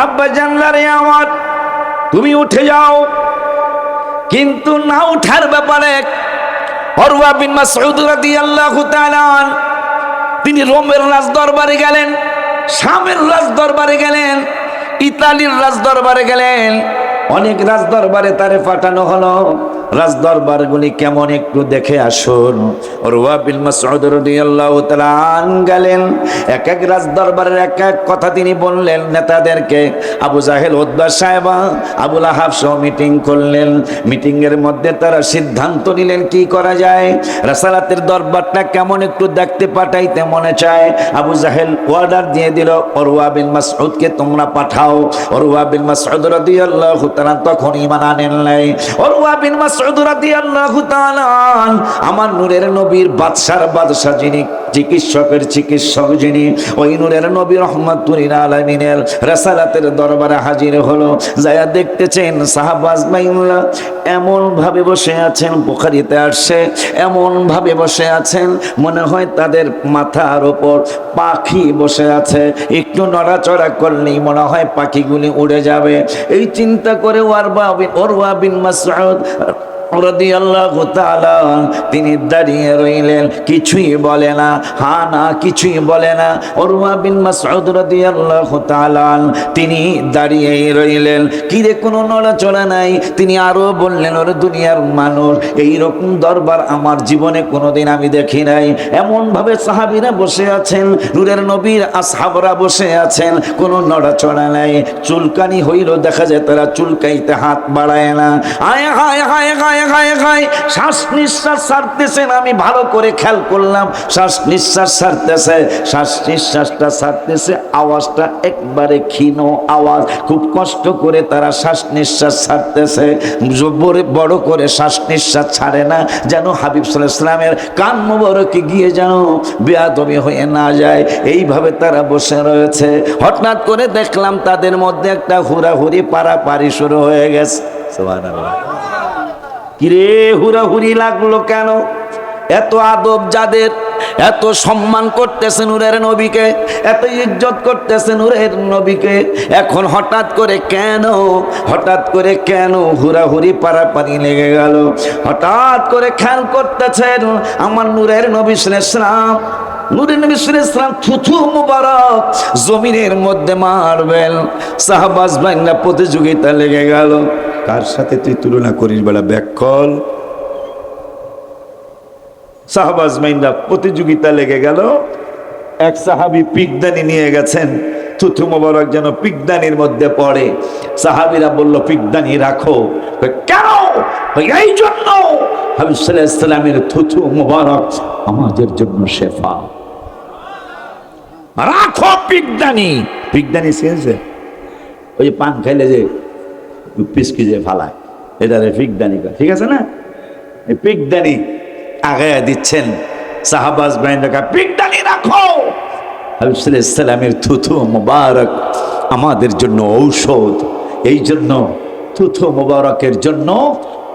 আব্বা জানলারে আমার, তুমি উঠে যাও, কিন্তু না উঠার ব্যাপারে উরওয়া বিন মাসউদ রাদিয়াল্লাহু তাআলা তিনি রোমের রাজদরবারে গেলেন, শামের রাজদরবারে গেলেন, ইতালির রাজদরবারে গেলেন, অনেক রাজদরবারে তারে পাঠানো হলো। রাজদরবারগুলি কেমন একটু দেখে আসুন। উরওয়া বিন মাসউদ রাদিয়াল্লাহু তাআলা গেলেন, এক এক রাজদরবারের এক এক কথা তিনি বললেন নেতাদেরকে। আবু জাহেল, উতবা, সায়বা, আবু লাহাব সহ মিটিং করলেন। মিটিং এর মধ্যে তারা সিদ্ধান্ত নিলেন কি করা যায়। রাসালাতের দরবারটা কেমন একটু দেখতে পাঠাইতে মনে চায়। আবু জাহেল অর্ডার দিয়ে দিল, উরওয়া বিন মাসউদকে তোমরা পাঠাও। উরওয়া বিন মাসউদ রাদিয়াল্লাহু তাআলা তখন ঈমান আনেন নাই। উরওয়া বিন মাসউদ রাদিয়াল্লাহু তাআলা আমার নূরের নবীর বাদশা যিনি, চিকিৎসকের চিকিৎসক যিনি, ওই নূরের নবী রহমাতুল আলামিনের রাসালাতের দরবারে হাজির হলো। যায়া দেখতেছেন সাহাবা আজমাইনরা এমন ভাবে বসে আছেন, বুখারীতে আসছে এমন ভাবে বসে আছেন মনে হয় তাদের মাথার উপর পাখি বসে আছে, একটু নড়াচড়া করলেই মনে হয় পাখিগুলি উড়ে যাবে। এই চিন্তা করে উরওয়া বিন মাসউদ রাদিয়াল্লাহু তাআলা তিনি দাঁড়িয়ে রইলেন, কিছুই বলে না, হা না কিছুই বলে না। উরওয়া বিন মাসউদ রাদিয়াল্লাহু তাআলা তিনি দাঁড়িয়েই রইলেন, কিরে কোনো নড়াচড়া নাই। তিনি আরো বললেন, ওরে দুনিয়ার মানুষ, এইরকম দরবার আমার জীবনে কোনোদিন আমি দেখি নাই। এমন ভাবে সাহাবীরা বসে আছেন, নূরের নবীর আসহাবরা বসে আছেন, কোনো নড়াচড়া নাই। চুলকানি হইল, দেখা যায় তারা চুলকাইতে হাত বাড়ায় না। আয় হায় হায় হায় হায় হায়, শ্বাস নিঃশ্বাস ছাড়তেছেন। আমি ভালো করে খেয়াল করলাম, শ্বাস নিঃশ্বাস ছাড়তেছে, শ্বাস নিঃশ্বাসটা ছাড়তেছে, আওয়াজটা একবারে ক্ষীণ আওয়াজ, খুব কষ্ট করে তারা শ্বাস নিঃশ্বাস ছাড়তেছে। বড় করে শ্বাস নিঃশ্বাস ছাড়ে না, যেন হাবিব সাল্লাল্লাহু আলাইহি ওয়াসাল্লামের কান মোবারকে গিয়ে যেন বেয়াদবি হয়ে না যায়। এইভাবে তারা বসে রয়েছে। হঠাৎ করে দেখলাম তাদের মধ্যে একটা হুড়াহুড়ি পারাপারি শুরু হয়ে গেছে। সুবহানাল্লাহ। কিরে হুড়াহুড়ি লাগলো কেন? এত আদব যাদের, এত সম্মান করতেছে নূরের নবীকে, এত ইজ্জত করতেছে নূরের নবীকে, এখন হঠাৎ করে কেন হুড়াহুড়ি পারাপারি লেগে গেল? হঠাৎ করে খেয়াল করতেছেন আমার নূরের নবী সাল্লাল্লাহু আলাইহি ওয়াসাল্লাম, নূরের নবী সাল্লাল্লাহু আলাইহি ওয়াসাল্লাম থুথু মুবারক জমিনের মধ্যে মারবেন। সাহাবা আজমাইনরা প্রতিযোগিতা লেগে গেল, কার সাথে তুই তুলনা করিস বেলা ব্যাকল? সাহাবা আজমাইনরা প্রতিযোগিতা লেগে গেল। এক সাহাবী পিকদানি নিয়ে গেছেন, থুথু মোবারক যেন পিকদানির মধ্যে পড়ে। সাহাবীরা বলল, পিকদানি রাখো। কেন? এই জন্য হাবিব সাল্লাল্লাহু আলাইহি ওয়াসাল্লামের থুথু মোবারক আমাদের জন্য শেফা। রাখো পিকদানি। পিকদানি চেয়েছে ওই যে পান খাইলে যে পিসকি যে ফালায়, এটা পিকদানি, ঠিক আছে না? এই পিকদানি আগায়া দিচ্ছেন। সাহাবাজ বাইন্দা, পিকদানি রাখো। হাবিব সাল্লাল্লাহু আলাইহি ওয়াসাল্লামের থুথু মুবারক আমাদের জন্য ঔষধ। এই জন্য থুথু মুবারকের জন্য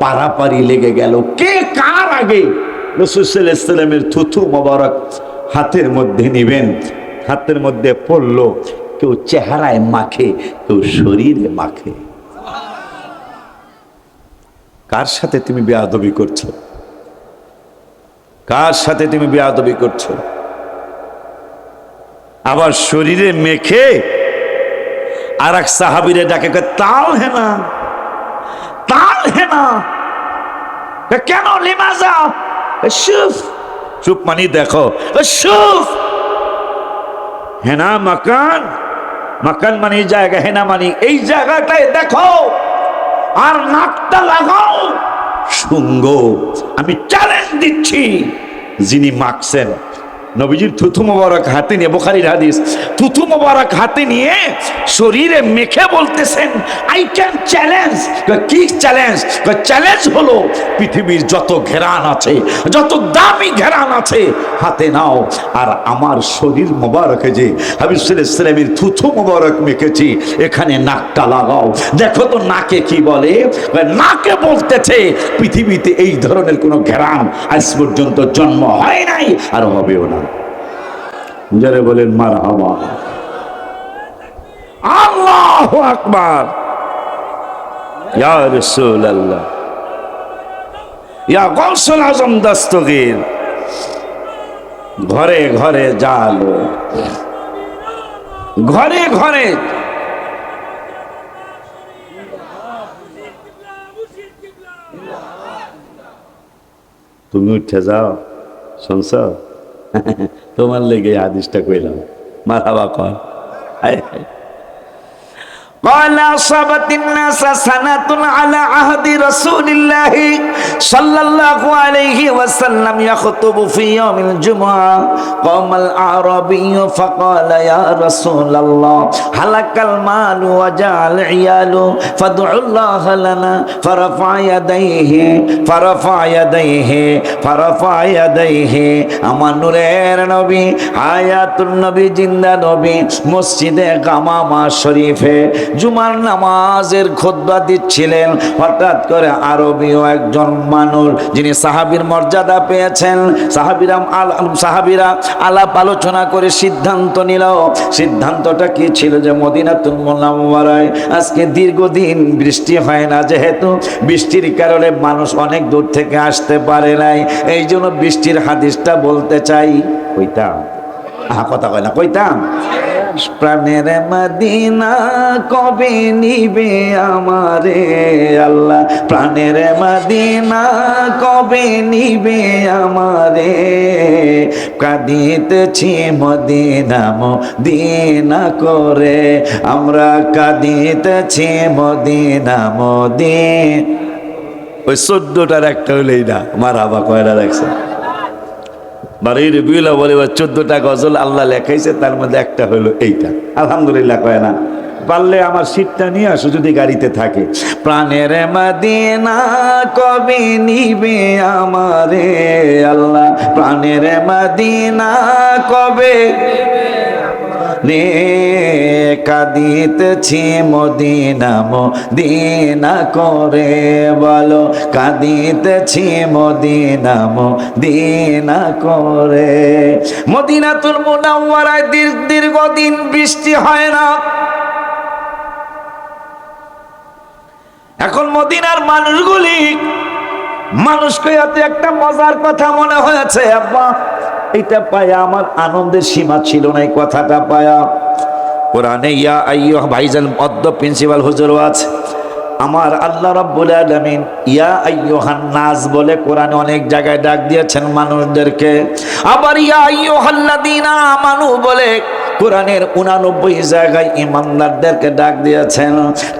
পারাপারি লেগে গেল, কে কার আগে রাসূল সাল্লাল্লাহু আলাইহি ওয়াসাল্লামের থুথু মুবারক হাতের মধ্যে নিবেন। হাতের মধ্যে পড়লো, কেউ চেহারায় মাখে, কেউ শরীরে মাখে। কার সাথে তুমি বেয়াদবি করছো? কার সাথে তুমি বেয়াদবি করছো? আবার শরীরে মেখে আর এক সাহাবীরে ডাকে, তাল হেনা, তাল হেনা। কেন? লিমাজা? শুফ। চুপ মানি দেখো, শুফ। হেনা মাকান, মাকান মানে জায়গা, হেনা মানে এই জায়গাটায় দেখো, আর নাকটা লাগাও শুঙ্গ। আমি চ্যালেঞ্জ দিচ্ছি, যিনি মাখছেন নবীজির থুথু মোবারক হাতে নিয়ে, বুখারীর হাদিস, থুথু মোবারক হাতে নিয়ে শরীরে মেখে বলতেছেন, আই ক্যান চ্যালেঞ্জ। কি চ্যালেঞ্জ? চ্যালেঞ্জ হলো পৃথিবীর যত ঘেরান আছে, যত দামি ঘেরান আছে, হাতে নাও, আর আমার শরীর মোবারকে যে হাবিব সাল্লাল্লাহু আলাইহি ওয়াসাল্লামের থুথু মোবারক মেখেছি, এখানে নাকটা লাগাও। দেখো তো নাকে কি বলে। নাকে বলতেছে পৃথিবীতে এই ধরনের কোনো ঘেরান আজ পর্যন্ত জন্ম হয় নাই, আর হবেও না। যারা বলেন মারহাবা, আল্লাহু আকবার, ইয়া রাসূলুল্লাহ, ইয়া গাউসুল আজম দস্তগীর। ঘরে ঘরে জালো, ঘরে ঘরে তুমি উঠে যাও, শুনছ? তোমার লেগে এই হাদিসটা কইলাম। মারহাবা কর। قال أصابت الناس سنة على عهد رسول الله صلى الله عليه وسلم يخطب في يوم الجمعة قام الأعرابي فقال يا رسول الله هلك المال وجاء العيال فادعوا الله لنا فرفع يديه আমার নূরের নবী হায়াতুন নবী জিন্দা নবী মসজিদে গামামা শরীফে জুমার নামাজের খুতবা দিচ্ছিলেন। হঠাৎ করে আরবীয় একজন মানুষ, যিনি সাহাবীর মর্যাদা পেয়েছেন, সাহাবীরা আলাপ আলোচনা করে সিদ্ধান্ত নিল। সিদ্ধান্তটা কি ছিল? যে মদিনাতুল মুনাওয়ারায় আজকে দীর্ঘদিন বৃষ্টি হয় না, যেহেতু বৃষ্টির কারণে মানুষ অনেক দূর থেকে আসতে পারে নাই, এই জন্য বৃষ্টির হাদিসটা বলতে চাই। কইতাম কথা কয় না, কইতাম প্রাণের মদিনা কবে নিবে আমারে আল্লাহ, প্রাণের মদিনা কবে নিবে আমারে, কাঁদিতেছি মদিনা মদিনা করে, আমরা কাঁদিতেছি মদিনা মদিনা। ওই 14টার একটা হইলেই না, মারহাবা কয়টা রাখছে বাড়ির বিলা বলে 14টা গজল আল্লাহ লেখাইছে, তার মধ্যে একটা হলো এইটা। আলহামদুলিল্লাহ কয় না? পারলে আমার সিটটা নিয়ে আসো যদি গাড়িতে থাকে। প্রাণের মদিনা কবে নিবে আমারে আল্লাহ, প্রাণের মদিনা কবে রে, কাঁদিতেছি মদিনা মদিনা করে, বলো কাঁদিতেছি মদিনা মদিনা করে। মদিনাতুল মুনাওয়ারায় দীর্ঘদিন বৃষ্টি হয় না। এখন মদিনার মানুষকে এত একটা মজার কথা মনে হয়েছে। আব্বা এটা পায়া আমার আনন্দের সীমা ছিল না। এই কথাটা পায়া কোরআনে ইয়া আইয়ুহা ভাইজান অদ্য প্রিন্সিপাল হুজুর আছে, আমার আল্লাহ রাব্বুল আলামিন ইয়া আইয়ুহান নাস বলে কোরআনে অনেক জায়গায় ডাক দিয়েছেন মানুষদেরকে। আবার ইয়া আইয়ুহাল্লাযীনা আমানু বলে কোরআনের 89 জায়গায় ইমানদারদেরকে ডাক দিয়েছেন।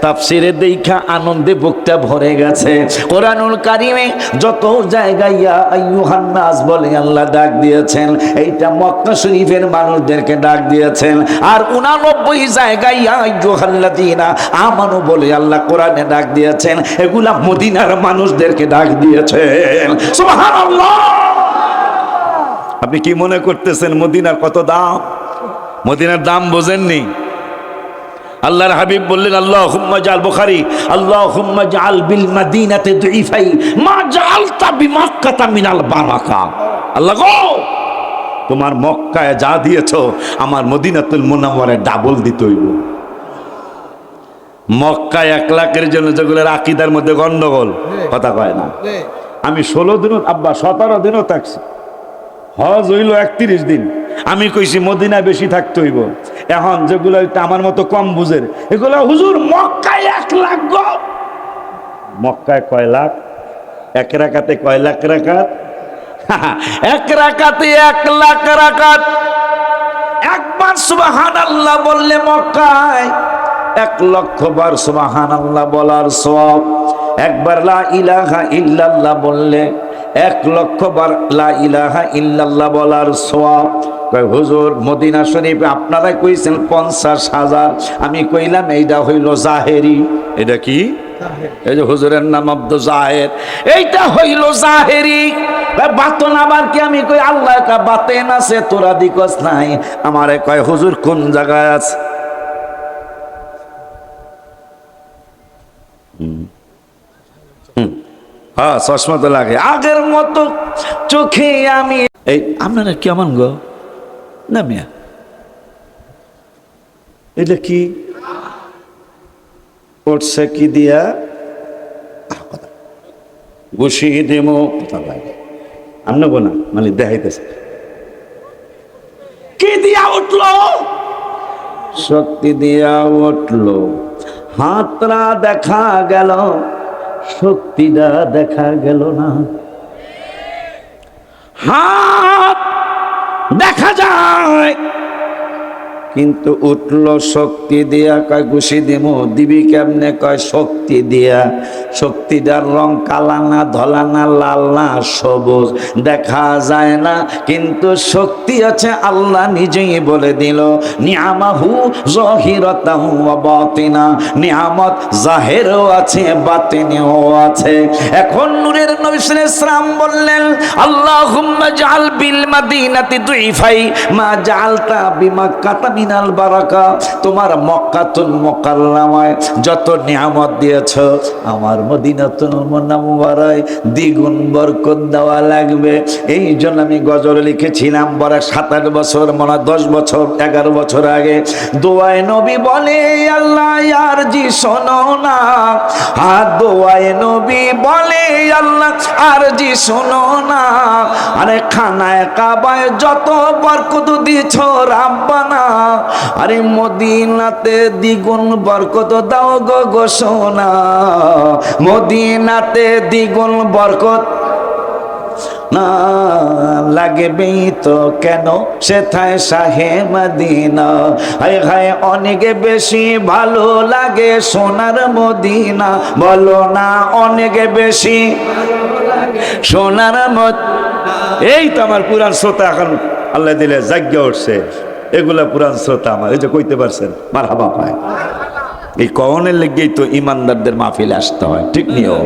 তাফসিরে দেখা আনন্দে বুকটা ভরে গেছে। কোরআনুল কারিমে যত জায়গায় ইয়া আইয়ুহান নাস বলে আল্লাহ ডাক দিয়েছেন, এইটা মক্কা শরীফের মানুষদেরকে ডাক দিয়েছেন। আর 89 জায়গায় ইয়া আইয়ুহাল্লাযীনা আমানু বলে আল্লাহ কোরআনে ডাক দিয়েছেন, এগুলা মদিনার মানুষদেরকে ডাক দিয়েছেন। সুবহানাল্লাহ। আপনি কি মনে করতেছেন মদিনার কত দাম? মদিনার দাম বোঝেননি? আল্লাহর হাবিব বললেন আল্লাহুম্মা জাল বুখারী আল্লাহুম্মা জাল বিল মাদিনাতি দুইফাই মা জাআলতা বিমাক্কাতা মিনাল বারাকা। আল্লাহ গো, তোমার মক্কায় যা দিয়েছো আমার মদিনাতুল মুনাওয়ারায় ডাবল দিতে হইব। মক্কায় 1 লাখের জন্য যেগুলোর আকীদার মধ্যে গন্ডগোল, কথা কয় না। আমি 16 দিনও আব্বা 17 দিনও থাকছি। হজ হইল 31 দিন। আমি কইছি মদিনা বেশি থাকতে হইব। এখন যেগুলো আমার মতো কম বুঝের, এগুলো হুজুর মক্কায় 1 লাখ গো। মক্কায় কয় লাখ? 1 রাকাতে কয় লাখ রাকাত? 1 রাকাতে 1 লাখ রাকাত। একবার সুবহানাল্লাহ বললে মক্কায় 1 লক্ষ বার সুবহানাল্লাহ বলার সওয়াব। একবার লা ইলাহা ইল্লাল্লাহ বললে 1 লক্ষ বার লা ইলাহা ইল্লাল্লাহ বলার সওয়াব। কয় হুজুর মদিনা শরীফে আপনারা কইছেন 50,000, আমি কইলাম এইটা হইল জাহেরি। এটা কি? এই যে হুজুরের নাম আব্দুল জাহের, এইটা হইল জাহেরি। বাতন আবার কি? আমি কই আল্লাহ কা বাতেন আছে, তোরা দিকস নাই। আমারে কয় হুজুর কোন জায়গায় আছে? হ্যাঁ, চশমা তো লাগে। আগের মতো চোখে আমি এই আপনারা কেমন গো না মিয়া? এটা কি পড়ছে কি দিয়া বসিয়ে দেবো? আমরা না মানে দেখাইতেছে কি দিয়া উঠলো? শক্তি দিয়া উঠলো। হাতরা দেখা গেল, শক্তিটা দেখা গেল না। হাত দেখা যায়, কিন্তু উঠলো শক্তি দিয়া। কয় ঘুষি দিমু, দিবি কেমনে? কয় শক্তি দিয়া। শক্তিটার রং কালা না, ধলা না, লাল না, সবুজ দেখা যায় না, কিন্তু শক্তি আছে। আল্লাহ নিজেই বলে দিল, নিয়ামাহু যাহিরাতাও ওয়া বাতিনা, নিয়ামত জাহেরও আছে, বাতিনেও আছে। এখন নূরের নবী সাল্লাল্লাহু আলাইহি ওয়াসাল্লাম বললেন, আল্লাহুম্মা জাআল বিল মাদিনাতি দুইফাই মা জাআলতা বিমাক্কাতা মিনাল বারাকা। তোমার মক্কাতুল মুকাররমায় যত নিয়ামত দিয়েছো, আমার মদিনাতুল মুনাওয়ারায় দ্বিগুণ বরকত দেওয়া লাগবে। এই জন্য আমি গজল লিখেছিলাম বড় 7-8 বছর, মনে 10 বছর 11 বছর আগে। দোয়ায় নবী বলে, আল্লাহ আর জি শোনো না। আর দোয়ায় নবী বলে, আল্লাহ আর জি শোনো না। আরে খানায় কাবায় যত বরকত দিছ রাব্বানা, আরে মদিনাতে দ্বিগুণ বরকত দাও গো গো সোনা। মদিনাতে দ্বিগুণ বরকত না লাগবেই তো কেন, সেথায় শাহে মদিনা। হায় হায় অনেক বেশি ভালো লাগে সোনার মদিনা। বলো না অনেক বেশি সোনার এই তো আমার পুরান শ্রোতা এখন আল্লাহ দিলে জাগ্য উঠছে, এগুলা পুরান শ্রোতা আমার। এই যে কইতে পারছেন মারহাবা পায়, এই কওনের লেগেই তো ইমানদারদের মাহফিলে আসতে হয়, ঠিক নিও।